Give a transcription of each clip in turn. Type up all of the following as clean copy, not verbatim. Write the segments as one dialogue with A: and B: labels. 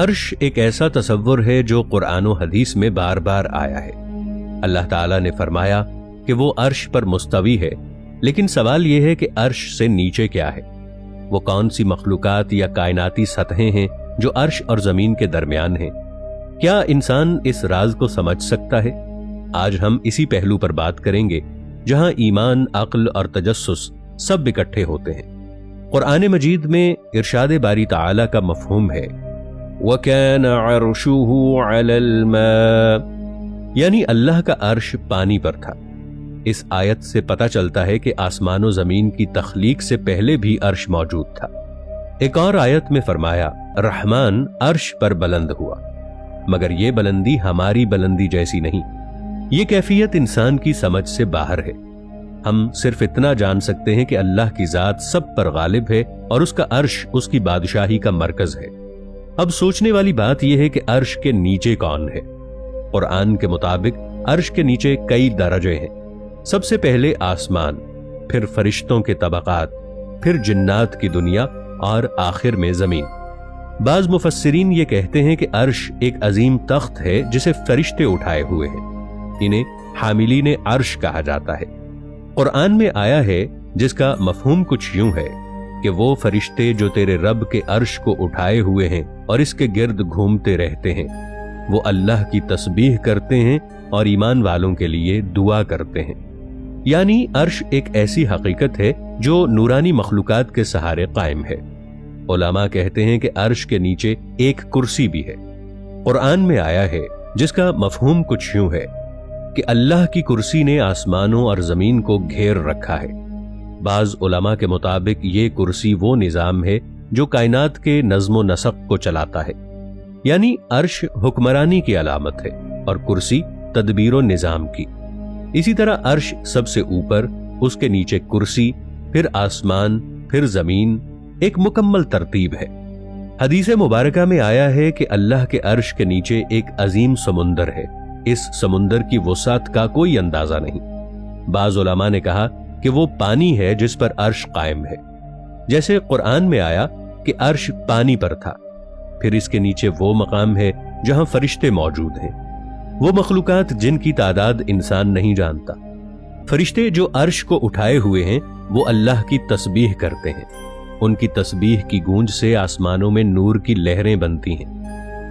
A: अर्श एक ऐसा तसव्वुर है जो कुरान और हदीस में बार बार आया है। अल्लाह ताला ने फरमाया कि वो अर्श पर मुस्तवी है, लेकिन सवाल यह है कि अर्श से नीचे क्या है? वो कौन सी मखलूकात या कायनाती सतहें हैं जो अर्श और जमीन के दरमियान हैं? क्या इंसान इस राज को समझ सकता है? आज हम इसी पहलू पर बात करेंगे जहां ईमान, अक्ल और तजस्सुस सब इकट्ठे होते हैं। कुरान मजीद में इरशाद बारी ताला का मफहूम है वकान अर्शुहु अलल मा, यानी अल्लाह का अर्श पानी पर था। इस आयत से पता चलता है कि आसमान और जमीन की तख्लीक से पहले भी अर्श मौजूद था। एक और आयत में फरमाया रहमान अर्श पर बुलंद हुआ, मगर यह बुलंदी हमारी बुलंदी जैसी नहीं। ये कैफियत इंसान की समझ से बाहर है। हम सिर्फ इतना जान सकते हैं कि अल्लाह की जात सब पर गालिब है और उसका अर्श उसकी बादशाही का मरकज है। अब सोचने वाली बात यह है कि अर्श के नीचे कौन है? कुरान के मुताबिक अर्श के नीचे कई दरजे हैं। सबसे पहले आसमान, फिर फरिश्तों के तबकात, फिर जिन्नात की दुनिया और आखिर में जमीन। बाज मुफस्सिरीन ये कहते हैं कि अर्श एक अजीम तख्त है जिसे फरिश्ते उठाए हुए हैं। इन्हें हामिलीन अर्श कहा जाता है। कुरान में आया है जिसका मफहूम कुछ यूं है कि वो फरिश्ते जो तेरे रब के अर्श को उठाए हुए हैं और इसके गिर्द घूमते रहते हैं, वो अल्लाह की तस्बीह करते हैं और ईमान वालों के लिए दुआ करते हैं। यानी अर्श एक ऐसी हकीकत है जो नूरानी मखलूकात के सहारे कायम है। उलमा कहते हैं कि अर्श के नीचे एक कुर्सी भी है। कुरान में आया है जिसका मफहूम कुछ यूं है कि अल्लाह की कुर्सी ने आसमानों और जमीन को घेर रखा है। बाज उलमा के मुताबिक ये कुर्सी वो निजाम है जो कायनात के नज़्म नसक को चलाता है। यानी अर्श हुक्मरानी की अलामत है और कुर्सी तदबीरो निजाम की। इसी तरह अर्श सबसे ऊपर, उसके नीचे कुर्सी, फिर आसमान, फिर जमीन, एक मुकम्मल तरतीब है। हदीस मुबारका में आया है कि अल्लाह के अर्श के नीचे एक अजीम समुंदर है। इस समुंदर की वसात का कोई अंदाजा नहीं। बाज उलमा ने कहा कि वो पानी है जिस पर अर्श कायम है। जैसे कुरान में आया कि अर्श पानी पर था, फिर इसके नीचे वो मकाम है जहां फरिश्ते मौजूद हैं, वो मखलूकात जिनकी तादाद इंसान नहीं जानता। फरिश्ते जो अर्श को उठाए हुए हैं वो अल्लाह की तस्बीह करते हैं। उनकी तस्बीह की गूंज से आसमानों में नूर की लहरें बनती हैं।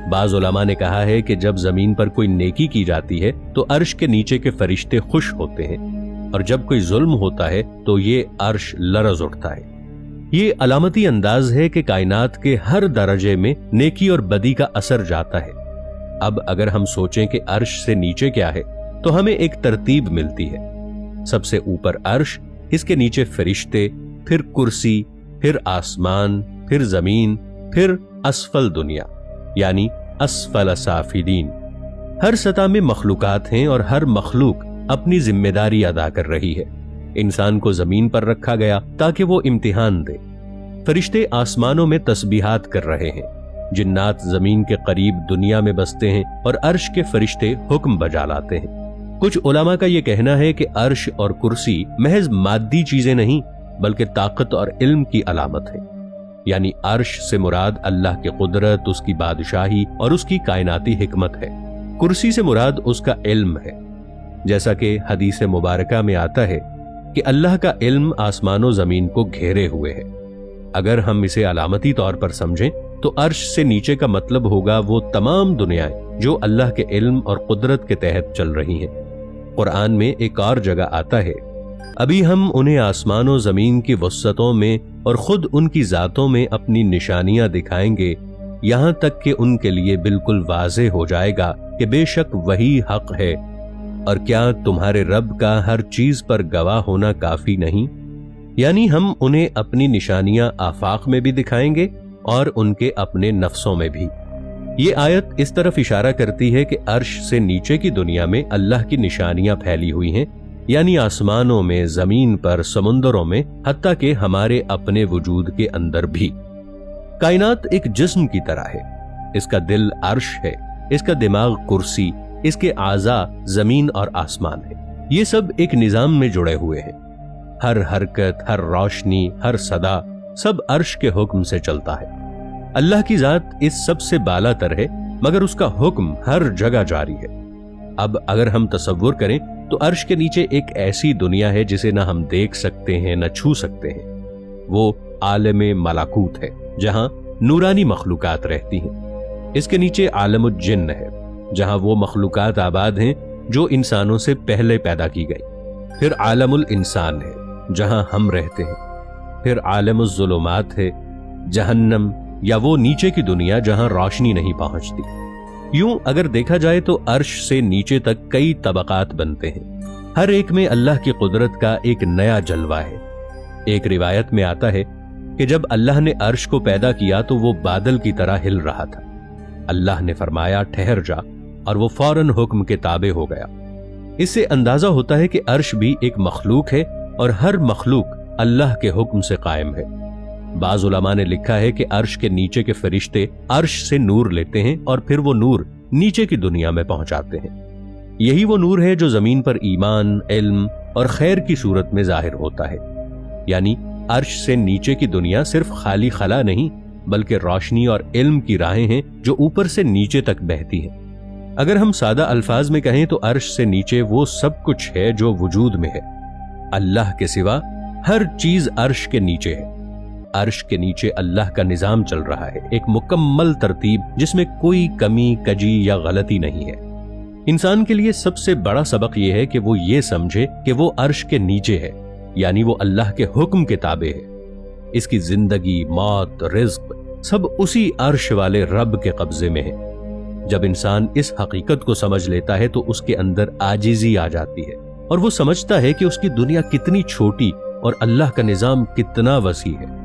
A: बाज उलमा ने कहा है कि जब जमीन पर कोई नेकी की जाती है तो अर्श के नीचे के फरिश्ते खुश होते हैं, और जब कोई जुल्म होता है तो ये अर्श लरज उठता है। ये अलामती अंदाज है कि कायनात के हर दर्जे में नेकी और बदी का असर जाता है। अब अगर हम सोचें कि अर्श से नीचे क्या है तो हमें एक तरतीब मिलती है। सबसे ऊपर अर्श, इसके नीचे फरिश्ते, फिर कुर्सी, फिर आसमान, फिर जमीन, फिर असफल दुनिया यानी असफल साफिलीन। हर सतह में मखलूकात हैं और हर मखलूक अपनी जिम्मेदारी अदा कर रही है। इंसान को जमीन पर रखा गया ताकि वो इम्तिहान दे। फरिश्ते आसमानों में तस्बीहात कर रहे हैं, जिन्नात जमीन के करीब दुनिया में बसते हैं और अर्श के फरिश्ते हुक्म बजा लाते हैं। कुछ उलमा का यह कहना है कि अर्श और कुर्सी महज मादी चीजें नहीं बल्कि ताकत और इल्म की अलामत है। यानी अर्श से मुराद अल्लाह की कुदरत, उसकी बादशाही और उसकी कायनाती हिकमत है। कुर्सी से मुराद उसका इल्म है। जैसा कि हदीस मुबारका में आता है कि अल्लाह का इल्म आसमानों जमीन को घेरे हुए है। अगर हम इसे अलामती तौर पर समझें तो अर्श से नीचे का मतलब होगा वो तमाम दुनियाएं जो अल्लाह के इल्म और कुदरत के तहत चल रही हैं। कुरान में एक और जगह आता है, अभी हम उन्हें आसमानों जमीन की वसतों में और खुद उनकी जातों में अपनी निशानियां दिखाएंगे, यहां तक कि उनके लिए बिल्कुल वाज़े हो जाएगा कि बेशक वही हक है। और क्या तुम्हारे रब का हर चीज पर गवाह होना काफी नहीं? यानी हम उन्हें अपनी निशानियां आफाक में भी दिखाएंगे और उनके अपने नफ्सों में भी। ये आयत इस तरफ इशारा करती है कि अर्श से नीचे की दुनिया में अल्लाह की निशानियां फैली हुई हैं, यानी आसमानों में, जमीन पर, समुंदरों में, हत्ता कि हमारे अपने वजूद के अंदर भी। कायनात एक जिस्म की तरह है। इसका दिल अर्श है, इसका दिमाग कुर्सी, इसके आज़ा जमीन और आसमान है। ये सब एक निजाम में जुड़े हुए हैं। हर हरकत, हर रोशनी, हर सदा सब अर्श के हुक्म से चलता है। اللہ की ज़ात इस सबसे बाला तर है, मगर उसका हुक्म हर जगह जारी है। अब अगर हम तसव्वुर करें तो अर्श के नीचे एक ऐसी दुनिया है जिसे ना हम देख सकते हैं न छू सकते हैं। वो आलमे मलाकूत है, जहां नूरानी मखलूकात रहती हैं। इसके नीचे आलमुल जिन्न है, जहां वो मखलूकात आबाद हैं जो इंसानों से पहले पैदा की गई। फिर आलमुल इंसान है, जहां हम रहते हैं। फिर आलमुल ज़ुलुमात है, जहन्नम या वो नीचे की दुनिया जहां रोशनी नहीं पहुंचती। यूं अगर देखा जाए तो अर्श से नीचे तक कई तबकात बनते हैं। हर एक में अल्लाह की कुदरत का एक नया जलवा है। एक रिवायत में आता है कि जब अल्लाह ने अर्श को पैदा किया तो वो बादल की तरह हिल रहा था। अल्लाह ने फरमाया ठहर जा, और वो फौरन हुक्म के ताबे हो गया। इससे अंदाजा होता है कि अर्श भी एक मखलूक है और हर मखलूक अल्लाह के हुक्म से कायम है। बाज़ उलमा ने लिखा है कि अर्श के नीचे के फरिश्ते अर्श से नूर लेते हैं और फिर वो नूर नीचे की दुनिया में पहुंचाते हैं। यही वो नूर है जो जमीन पर ईमान, इल्म और खैर की सूरत में जाहिर होता है। यानी अर्श से नीचे की दुनिया सिर्फ खाली खला नहीं, बल्कि रोशनी और इल्म की राहें हैं जो ऊपर से नीचे तक बहती हैं। अगर हम सादा अल्फाज में कहें तो अर्श से नीचे वो सब कुछ है जो वजूद में है। अल्लाह के सिवा हर चीज अर्श के नीचे है। अर्श के नीचे अल्लाह का निजाम चल रहा है, एक मुकम्मल तरतीब जिसमें कोई कमी, कजी या गलती नहीं है। इंसान के लिए सबसे बड़ा सबक यह है कि वो ये समझे कि वो अर्श के नीचे है, यानी वो अल्लाह के हुक्म के ताबे है। इसकी जिंदगी, मौत, रिज्क सब उसी अर्श वाले रब के कब्जे में है। जब इंसान इस हकीकत को समझ लेता है तो उसके अंदर आजिजी आ जाती है और वो समझता है कि उसकी दुनिया कितनी छोटी और अल्लाह का निजाम कितना वसी है।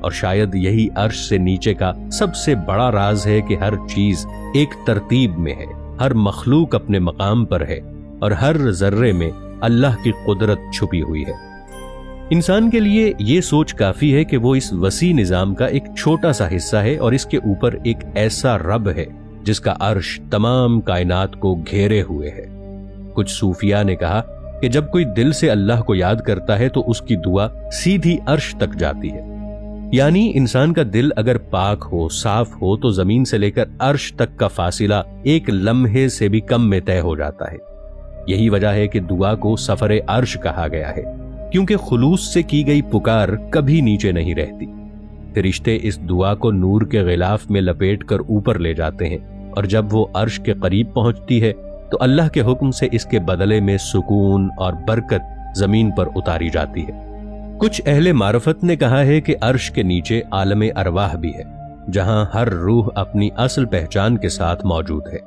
A: और शायद यही अर्श से नीचे का सबसे बड़ा राज है कि हर चीज एक तरतीब में है, हर मखलूक अपने मकाम पर है और हर जर्रे में अल्लाह की कुदरत छुपी हुई है। इंसान के लिए ये सोच काफी है कि वो इस वसी निजाम का एक छोटा सा हिस्सा है और इसके ऊपर एक ऐसा रब है जिसका अर्श तमाम कायनात को घेरे हुए है। कुछ सूफिया ने कहा कि जब कोई दिल से अल्लाह को याद करता है तो उसकी दुआ सीधी अर्श तक जाती है। यानी इंसान का दिल अगर पाक हो, साफ हो तो जमीन से लेकर अर्श तक का फासिला एक लम्हे से भी कम में तय हो जाता है। यही वजह है कि दुआ को सफरे अर्श कहा गया है, क्योंकि खुलूस से की गई पुकार कभी नीचे नहीं रहती। फरिश्ते इस दुआ को नूर के गिलाफ में लपेट कर ऊपर ले जाते हैं और जब वो अर्श के करीब पहुंचती है तो अल्लाह के हुक्म से इसके बदले में सुकून और बरकत जमीन पर उतारी जाती है। कुछ अहले मारफत ने कहा है कि अर्श के नीचे आलमे अरवाह भी है, जहां हर रूह अपनी असल पहचान के साथ मौजूद है।